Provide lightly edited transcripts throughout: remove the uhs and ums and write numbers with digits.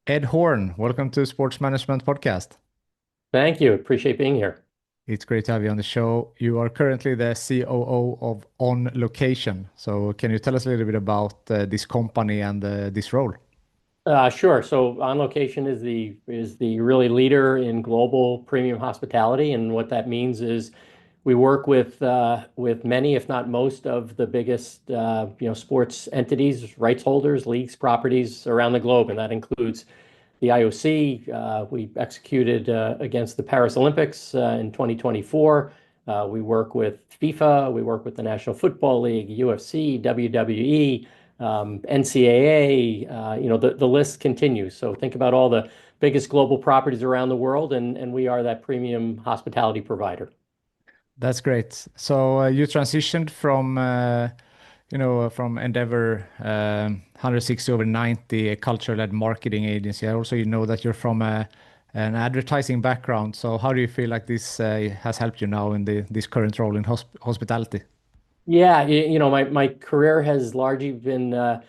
Ed Horne, welcome to Sports Management Podcast. Thank you. Appreciate being here. It's great to have you on the show. You are currently the COO of On Location. So, can you tell us a little bit about this company and this role? Sure. So On Location is the really leader in global premium hospitality, and what that means is we work with many, if not most, of the biggest sports entities, rights holders, leagues, properties around the globe, and that includes the IOC. We executed against the Paris Olympics in 2024. We work with FIFA. We work with the National Football League, UFC, WWE, NCAA. The list continues. So think about all the biggest global properties around the world, and we are that premium hospitality provider. That's great. So, you transitioned from Endeavor 160 over 90, a culture-led marketing agency. I also know that you're from an advertising background. So, how do you feel like this has helped you now in this current role in hospitality? Yeah, my career has largely been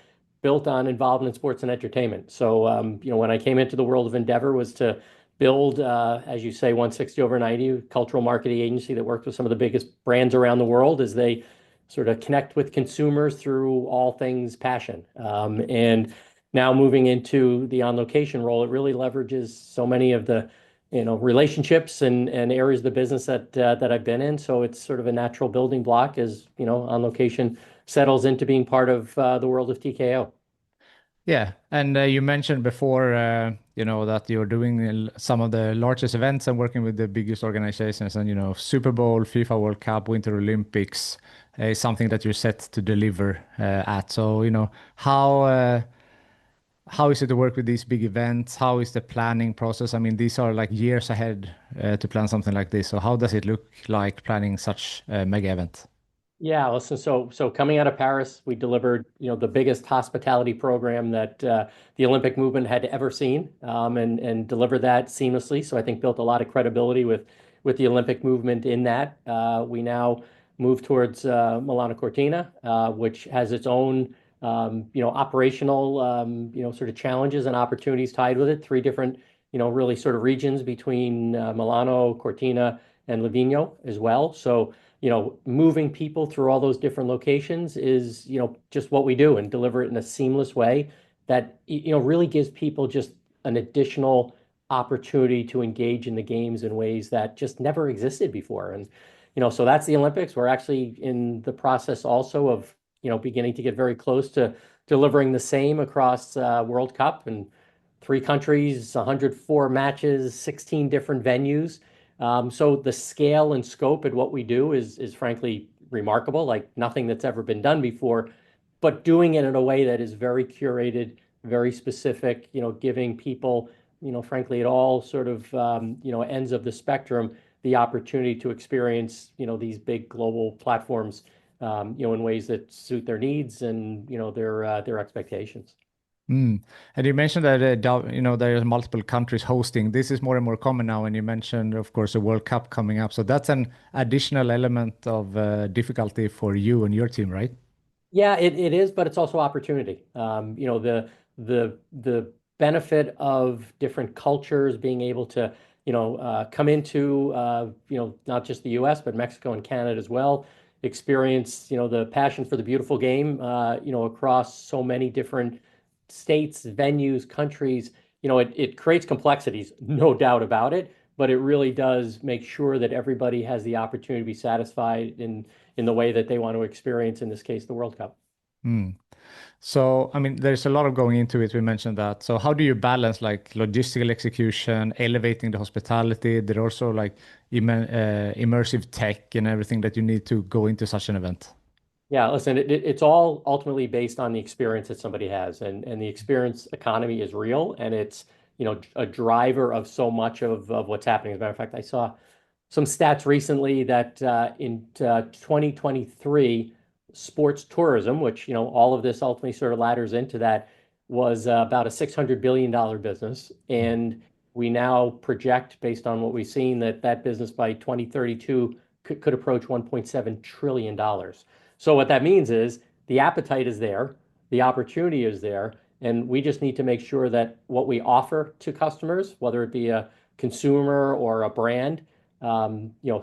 built on involvement in sports and entertainment. So, when I came into the world of Endeavor was to build, as you say, 160 over 90, cultural marketing agency that worked with some of the biggest brands around the world as they sort of connect with consumers through all things passion. And now moving into the on location role, it really leverages so many of the relationships and areas of the business that I've been in. So it's sort of a natural building block as, On Location settles into being part of the world of TKO. Yeah, and you mentioned before, that you're doing some of the largest events and working with the biggest organizations, and Super Bowl, FIFA World Cup, Winter Olympics is something that you're set to deliver at. So, how is it to work with these big events? How is the planning process? I mean, these are like years ahead to plan something like this. So, how does it look like planning such a mega event? Yeah, listen, so coming out of Paris, we delivered, the biggest hospitality program that the Olympic movement had ever seen, and delivered that seamlessly. So I think built a lot of credibility with the Olympic movement in that. We now move towards Milano Cortina, which has its own operational sort of challenges and opportunities tied with it. Three different really sort of regions between Milano, Cortina, and Livigno as well. So moving people through all those different locations is, just what we do and deliver it in a seamless way that, really gives people just an additional opportunity to engage in the games in ways that just never existed before. And, so that's the Olympics. We're actually in the process also of, beginning to get very close to delivering the same across World Cup and three countries, 104 matches, 16 different venues. So the scale and scope at what we do is frankly remarkable, like nothing that's ever been done before, but doing it in a way that is very curated, very specific, giving people, frankly, at all sort of, ends of the spectrum, the opportunity to experience, these big global platforms, in ways that suit their needs and, their expectations. Mm. And you mentioned that there are multiple countries hosting. This is more and more common now, and you mentioned, of course, the World Cup coming up. So that's an additional element of difficulty for you and your team, right? Yeah, it is, but it's also opportunity. The benefit of different cultures being able to, come into, not just the U.S., but Mexico and Canada as well, experience, the passion for the beautiful game, across so many different states, venues, countries. It creates complexities, no doubt about it, but it really does make sure that everybody has the opportunity to be satisfied in the way that they want to experience, in this case, the World Cup. Mm. So, I mean, there's a lot of going into it. We mentioned that. So, how do you balance like logistical execution, elevating the hospitality? There are also like immersive tech and everything that you need to go into such an event. Yeah, listen, it's all ultimately based on the experience that somebody has, and the experience economy is real, and it's, a driver of so much of what's happening. As a matter of fact, I saw some stats recently that in 2023, sports tourism, which, all of this ultimately sort of ladders into that, was about a $600 billion business. And we now project, based on what we've seen, that that business by 2032 could approach $1.7 trillion. So what that means is the appetite is there, the opportunity is there, And we just need to make sure that what we offer to customers, whether it be a consumer or a brand,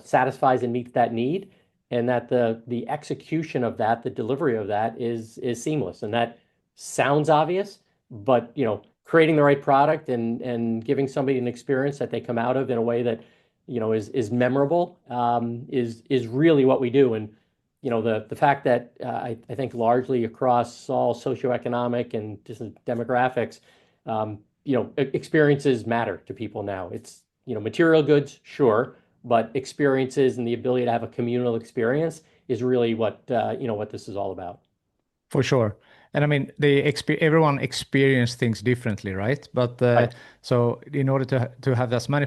satisfies and meets that need, and that the execution of that, the delivery of that is seamless. And that sounds obvious, but creating the right product and giving somebody an experience that they come out of in a way that is memorable, is really what we do. And the fact that I think largely across all socioeconomic and just demographics, experiences matter to people now. It's material goods, sure, but experiences and the ability to have a communal experience is really what this is all about. For sure. And I mean, everyone experience things differently, right? But Right. so in order to have as many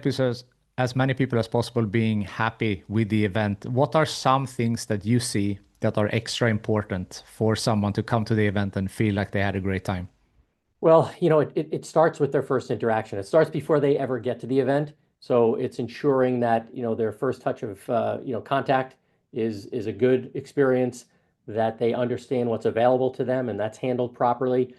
people as possible being happy with the event, what are some things that you see that are extra important for someone to come to the event and feel like they had a great time? Well, it starts with their first interaction. It starts before they ever get to the event. So it's ensuring that, their first touch of, contact is a good experience, that they understand what's available to them, and that's handled properly.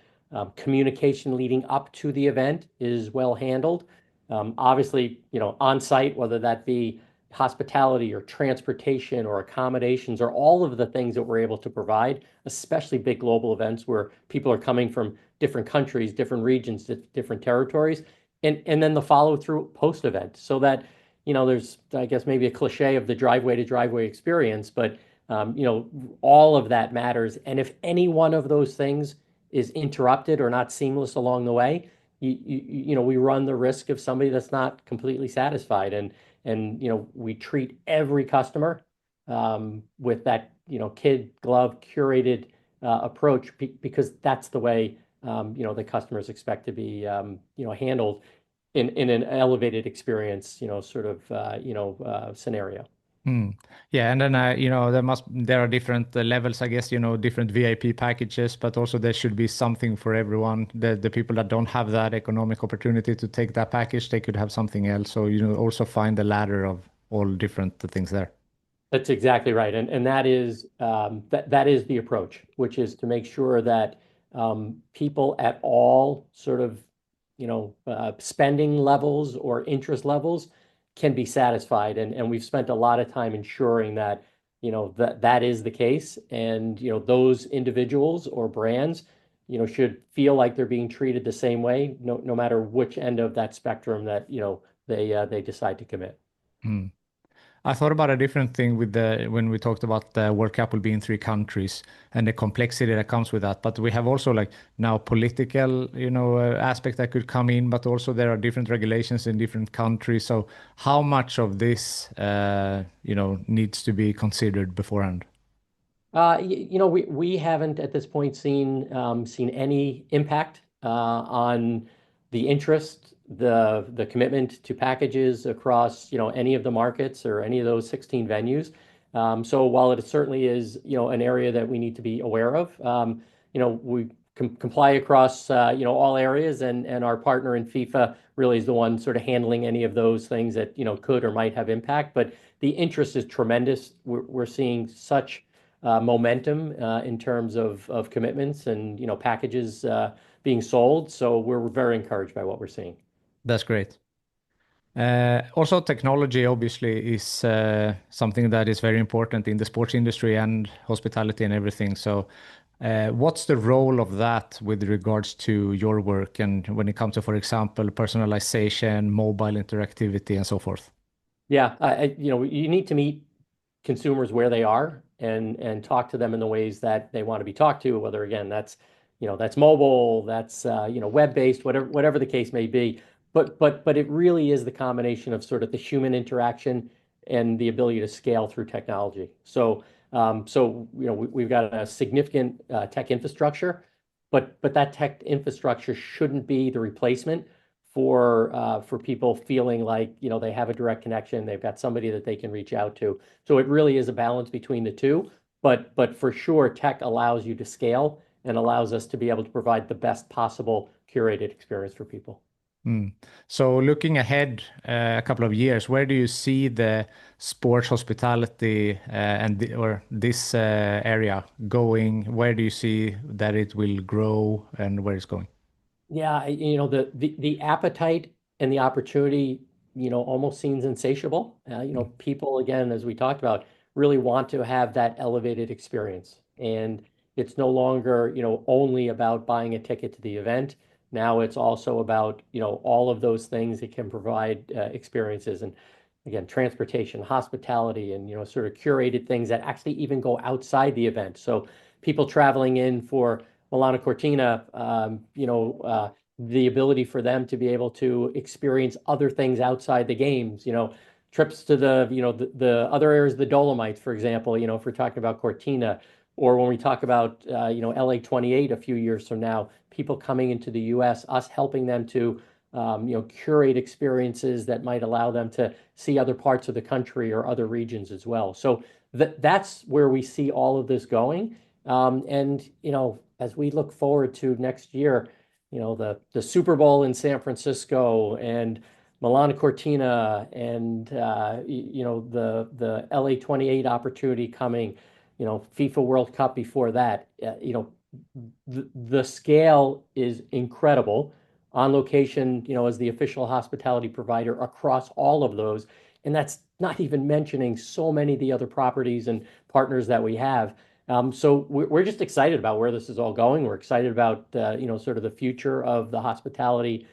Communication leading up to the event is well handled. Obviously, on site, whether that be hospitality or transportation or accommodations or all of the things that we're able to provide, especially big global events where people are coming from different countries, different regions, different territories, and then the follow through post event, so that there's, I guess, maybe a cliche of the driveway to driveway experience, but all of that matters. And if any one of those things is interrupted or not seamless along the way, we run the risk of somebody that's not completely satisfied. And we treat every customer with that kid glove curated approach, because that's the way the customers expect to be handled in an elevated experience, sort of scenario. Hmm. Yeah, and then there are different levels, I guess, different VIP packages, but also there should be something for everyone. The people that don't have that economic opportunity to take that package, they could have something else. So, also find the ladder of all different things there. That's exactly right. And that is the approach, which is to make sure that people at all sort of, spending levels or interest levels can be satisfied. And we've spent a lot of time ensuring that, that is the case. And, those individuals or brands, should feel like they're being treated the same way, no matter which end of that spectrum that, they decide to commit. Hmm. I thought about a different thing with when we talked about the World Cup will be in three countries and the complexity that comes with that. But we have also like now political, aspect that could come in, but also there are different regulations in different countries. So how much of this, needs to be considered beforehand? We haven't at this point seen any impact on the interest, the commitment to packages across any of the markets or any of those 16 venues. So while it certainly is an area that we need to be aware of, we comply across all areas, and our partner in FIFA really is the one sort of handling any of those things that could or might have impact. But the interest is tremendous. We're seeing such momentum in terms of commitments and packages being sold. So we're very encouraged by what we're seeing. That's great. Also, technology obviously is something that is very important in the sports industry and hospitality and everything. So, what's the role of that with regards to your work and when it comes to, for example, personalization, mobile interactivity, and so forth? Yeah, you need to meet consumers where they are and talk to them in the ways that they want to be talked to, whether again that's mobile, that's web-based, whatever the case may be. But it really is the combination of sort of the human interaction and the ability to scale through technology. So we've got a significant tech infrastructure, but that tech infrastructure shouldn't be the replacement for people feeling like they have a direct connection, they've got somebody that they can reach out to. So it really is a balance between the two. But for sure, tech allows you to scale and allows us to be able to provide the best possible curated experience for people. Mm. So looking ahead a couple of years, where do you see the sports hospitality or this area going? Where do you see that it will grow and where it's going? Yeah, the appetite and the opportunity, almost seems insatiable. People, again, as we talked about, really want to have that elevated experience. And it's no longer, only about buying a ticket to the event. Now it's also about, all of those things that can provide experiences. And again, transportation, hospitality, and, sort of curated things that actually even go outside the event. So people traveling in for Milano Cortina, the ability for them to be able to experience other things outside the games, trips to the other areas of the Dolomites, for example, if we're talking about Cortina, or when we talk about, LA 28 a few years from now, people coming into the US, us helping them to, curate experiences that might allow them to see other parts of the country or other regions as well. So that's where we see all of this going. And as we look forward to next year, the Super Bowl in San Francisco and Milano Cortina and the LA 28 opportunity coming, FIFA World Cup before that, the scale is incredible. On Location, as the official hospitality provider across all of those, and that's not even mentioning so many of the other properties and partners that we have. So we're just excited about where this is all going. We're excited about sort of the future of the hospitality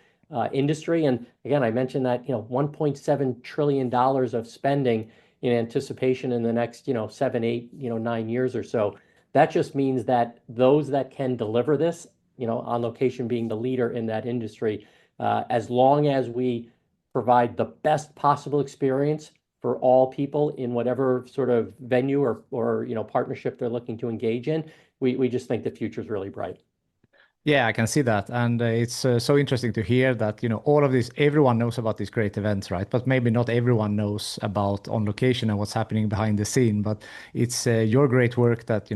industry. And again, I mentioned that $1.7 trillion of spending in anticipation in the next 7, 8, 9 years or so. That just means that those that can deliver this, On Location being the leader in that industry, as long as we provide the best possible experience for all people in whatever sort of venue or partnership they're looking to engage in, we just think the future is really bright. Yeah, I can see that. And it's so interesting to hear that, all of this, everyone knows about these great events, right? But maybe not everyone knows about On Location and what's happening behind the scene. But it's your great work that,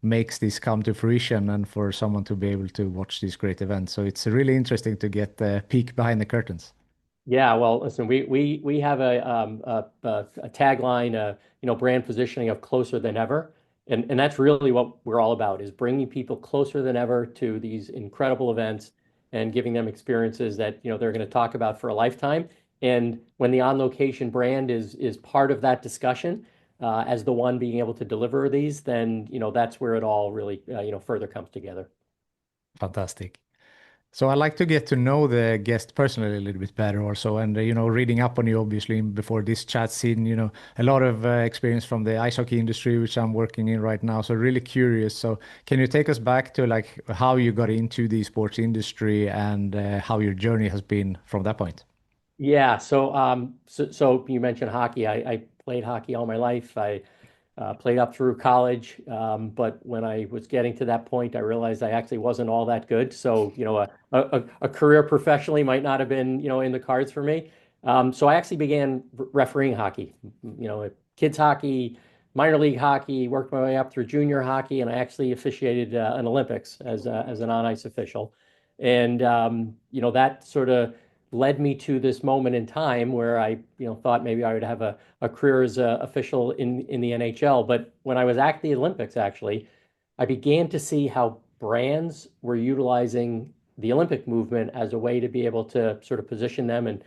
makes this come to fruition and for someone to be able to watch these great events. So it's really interesting to get a peek behind the curtains. Yeah, well, listen, we have a tagline, brand positioning of closer than ever, and that's really what we're all about, is bringing people closer than ever to these incredible events and giving them experiences that they're going to talk about for a lifetime. And when the On Location brand is part of that discussion, as the one being able to deliver these, then that's where it all really further comes together. Fantastic. So I like to get to know the guest personally a little bit better also, and reading up on you obviously before this chat scene, a lot of experience from the ice hockey industry, which I'm working in right now. So really curious. So can you take us back to like how you got into the sports industry and how your journey has been from that point? Yeah, so you mentioned hockey. I played hockey all my life. I played up through college, but when I was getting to that point, I realized I actually wasn't all that good. So, a career professionally might not have been, in the cards for me. So I actually began refereeing hockey, kids hockey, minor league hockey, worked my way up through junior hockey, and I actually officiated an Olympics as an on-ice official. And, that sort of led me to this moment in time where I, thought maybe I would have a career as an official in the NHL. But when I was at the Olympics, actually, I began to see how brands were utilizing the Olympic movement as a way to be able to sort of position them and,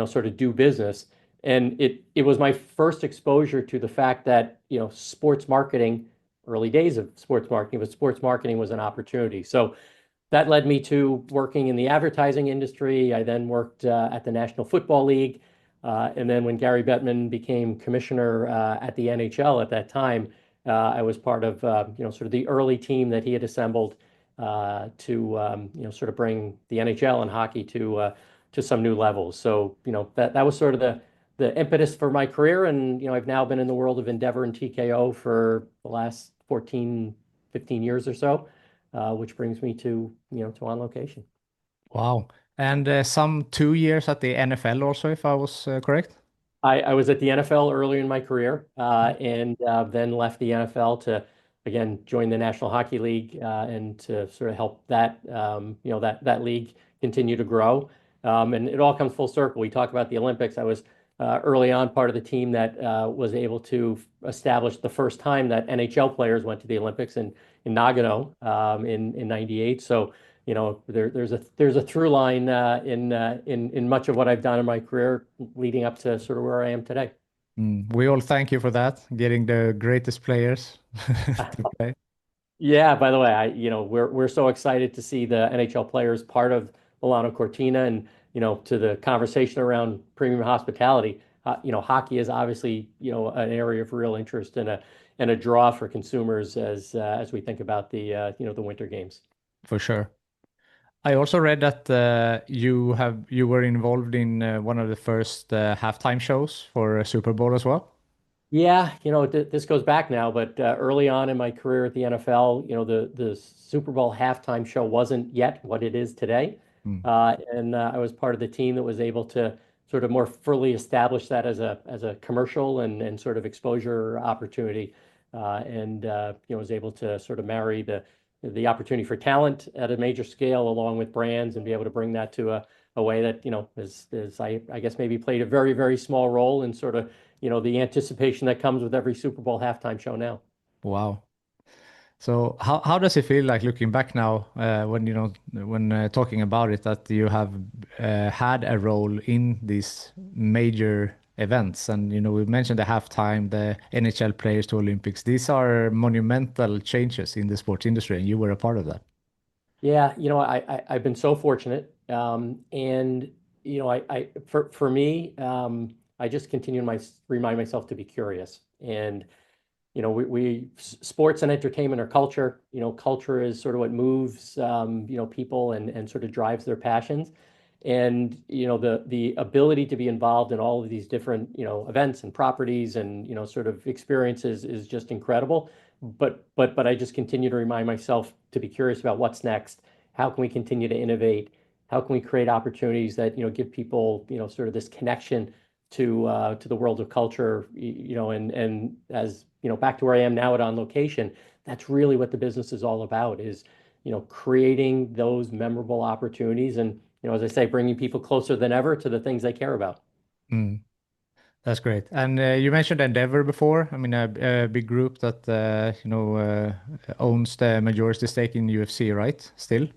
sort of do business. And it was my first exposure to the fact that, sports marketing, early days of sports marketing, but sports marketing was an opportunity. So that led me to working in the advertising industry. I then worked at the National Football League. And then when Gary Bettman became commissioner at the NHL at that time, I was part of sort of the early team that he had assembled to sort of bring the NHL and hockey to some new levels. So that was sort of the impetus for my career. And I've now been in the world of Endeavor and TKO for the last 14, 15 years or so, which brings me to On Location. Wow. And some 2 years at the NFL also, if I was correct. I was at the NFL early in my career, and then left the NFL to again join the National Hockey League, and to sort of help that league continue to grow. And it all comes full circle. We talk about the Olympics. I was early on part of the team that was able to establish the first time that NHL players went to the Olympics in Nagano, in '98. So there's a through line in much of what I've done in my career leading up to sort of where I am today. We all thank you for that, getting the greatest players to play. Yeah, by the way, we're so excited to see the NHL players part of Milano Cortina, and to the conversation around premium hospitality. Hockey is obviously an area of real interest and a draw for consumers as we think about the winter games. For sure. I also read that you were involved in one of the first halftime shows for Super Bowl as well. Yeah, this goes back now, but early on in my career at the NFL, the Super Bowl halftime show wasn't yet what it is today. Mm. And I was part of the team that was able to sort of more fully establish that as a commercial and sort of exposure opportunity. And was able to sort of marry the opportunity for talent at a major scale along with brands and be able to bring that to a way that, is I guess maybe played a very, very small role in sort of the anticipation that comes with every Super Bowl halftime show now. Wow. So how does it feel like looking back now when talking about it that you have had a role in these major events? And we mentioned the halftime, the NHL players to Olympics. These are monumental changes in the sports industry, and you were a part of that. Yeah, I've been so fortunate, and for me, I just continue to remind myself to be curious. And sports and entertainment are culture. Culture is sort of what moves people and sort of drives their passions. And the ability to be involved in all of these different events and properties and sort of experiences is just incredible. But I just continue to remind myself to be curious about what's next. How can we continue to innovate? How can we create opportunities that give people sort of this connection to the world of culture, and as back to where I am now at On Location, that's really what the business is all about, is creating those memorable opportunities and as I say, bringing people closer than ever to the things they care about. Mm, that's great. And you mentioned Endeavor before. I mean, a big group that owns the majority stake in UFC, right? Still.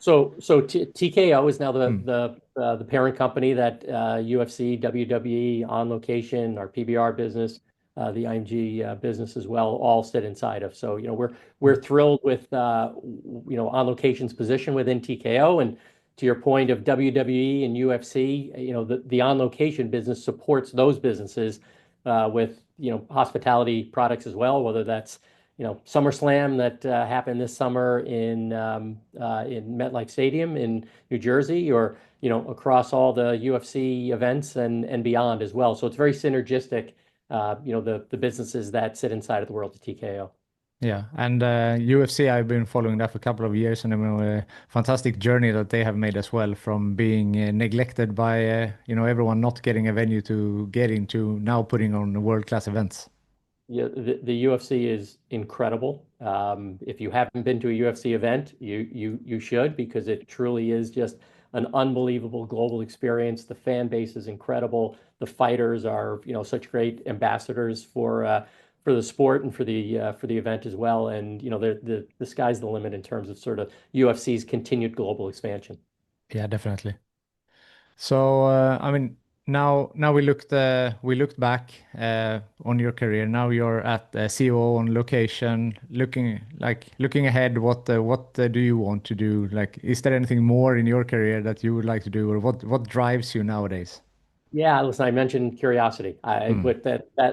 So TKO is now the Mm, the the parent company that UFC, WWE, On Location, our PBR business, the IMG business as well, all sit inside of. So we're thrilled with On Location's position within TKO, and to your point of WWE and UFC, the On Location business supports those businesses with hospitality products as well, whether that's SummerSlam that happened this summer in MetLife Stadium in New Jersey, or across all the UFC events and beyond as well. So it's very synergistic, the businesses that sit inside of the world of TKO. yeah, and UFC, I've been following that for a couple of years, and I mean, a fantastic journey that they have made as well, from being neglected by everyone not getting a venue to get into now putting on world-class events. Yeah, the UFC is incredible. If you haven't been to a UFC event, you should, because it truly is just an unbelievable global experience. The fan base is incredible. The fighters are, such great ambassadors for the sport and for the event as well. And the sky's the limit in terms of sort of UFC's continued global expansion. Yeah, definitely. So, I mean, now we looked back on your career. Now you're at COO on location, looking ahead. What do you want to do? Like, is there anything more in your career that you would like to do, or what drives you nowadays? Yeah, listen, I mentioned curiosity. Mm, But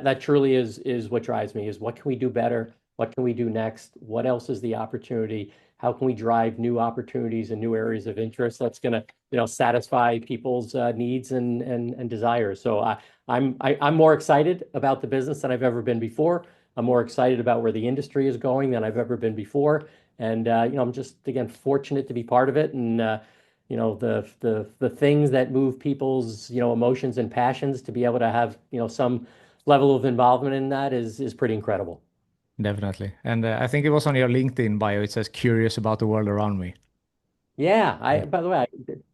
that truly is what drives me, is what can we do better? What can we do next? What else is the opportunity? How can we drive new opportunities and new areas of interest that's going to, satisfy people's needs and desires. So I'm more excited about the business than I've ever been before. I'm more excited about where the industry is going than I've ever been before. And I'm just again fortunate to be part of it, and the things that move people's emotions and passions, to be able to have some level of involvement in that is pretty incredible. definitely. And I think it was on your LinkedIn bio. It says curious about the world around me. Yeah, Mm. by the way,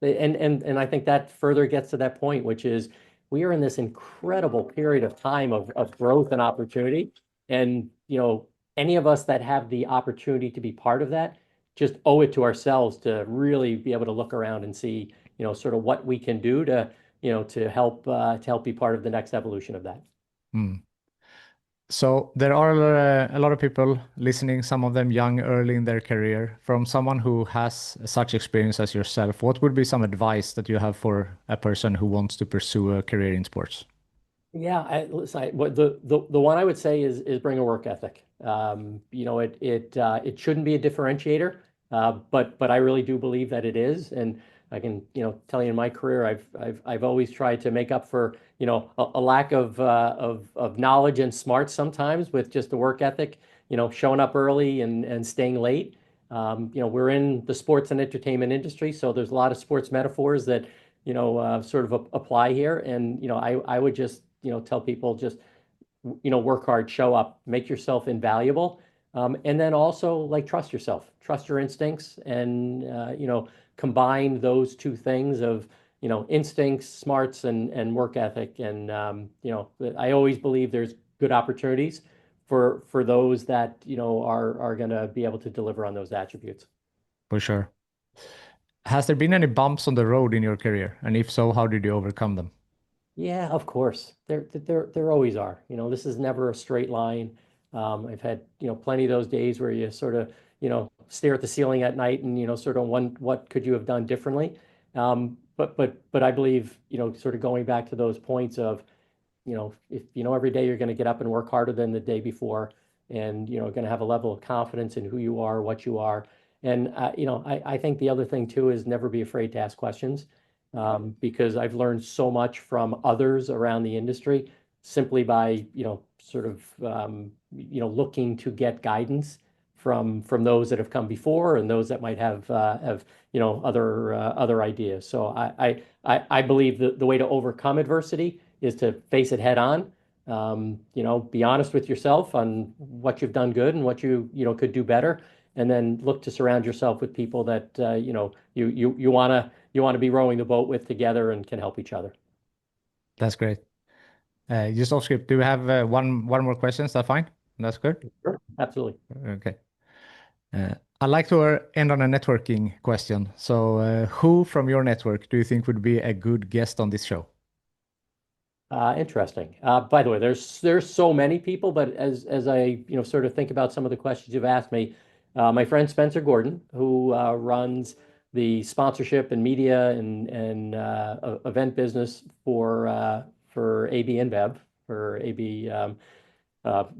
and I think that further gets to that point, which is we are in this incredible period of time of growth and opportunity. And any of us that have the opportunity to be part of that just owe it to ourselves to really be able to look around and see, sort of what we can do to, to help be part of the next evolution of that. Hmm. So there are a lot of people listening, some of them young, early in their career. From someone who has such experience as yourself, what would be some advice that you have for a person who wants to pursue a career in sports? Yeah, listen, what the one I would say is bring a work ethic. It shouldn't be a differentiator, but I really do believe that it is, and I can tell you in my career I've always tried to make up for a lack of knowledge and smarts sometimes with just the work ethic. Showing up early and staying late. We're in the sports and entertainment industry, so there's a lot of sports metaphors that sort of apply here. And I would just tell people just work hard, show up, make yourself invaluable, and then also like trust yourself, trust your instincts, and combine those two things of instincts, smarts, and work ethic. And I always believe there's good opportunities for those that are going to be able to deliver on those attributes. For sure. Has there been any bumps on the road in your career? And if so, how did you overcome them? Yeah, of course. There always are. This is never a straight line. I've had, plenty of those days where you sort of, stare at the ceiling at night and, sort of what could you have done differently? But I believe, sort of going back to those points of, if every day you're going to get up and work harder than the day before, and going to have a level of confidence in who you are, what you are. And I think the other thing too is never be afraid to ask questions, because I've learned so much from others around the industry simply by sort of looking to get guidance from those that have come before and those that might have other ideas. So I believe the way to overcome adversity is to face it head on. Be honest with yourself on what you've done good and what you could do better, and then look to surround yourself with people that you want to be rowing the boat with together and can help each other. That's great. Just off script, do we have one more question? Is that fine? That's good. Sure. Absolutely. Okay. I'd like to end on a networking question. So, who from your network do you think would be a good guest on this show? Interesting. By the way, there's so many people, but as I sort of think about some of the questions you've asked me, my friend Spencer Gordon, who runs the sponsorship and media and event business for AB InBev, for AB,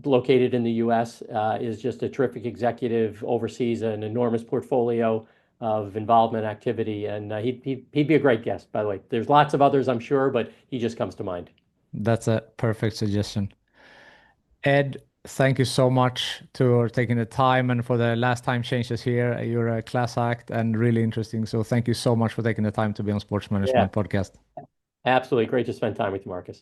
located in the U.S., is just a terrific executive, oversees an enormous portfolio of involvement activity, and he'd be a great guest. By the way, there's lots of others I'm sure, but he just comes to mind. That's a perfect suggestion. Ed, thank you so much for taking the time and for the last time changes here. You're a class act and really interesting. So thank you so much for taking the time to be on Sports Yeah, Management Podcast. absolutely. Great to spend time with you, Marcus.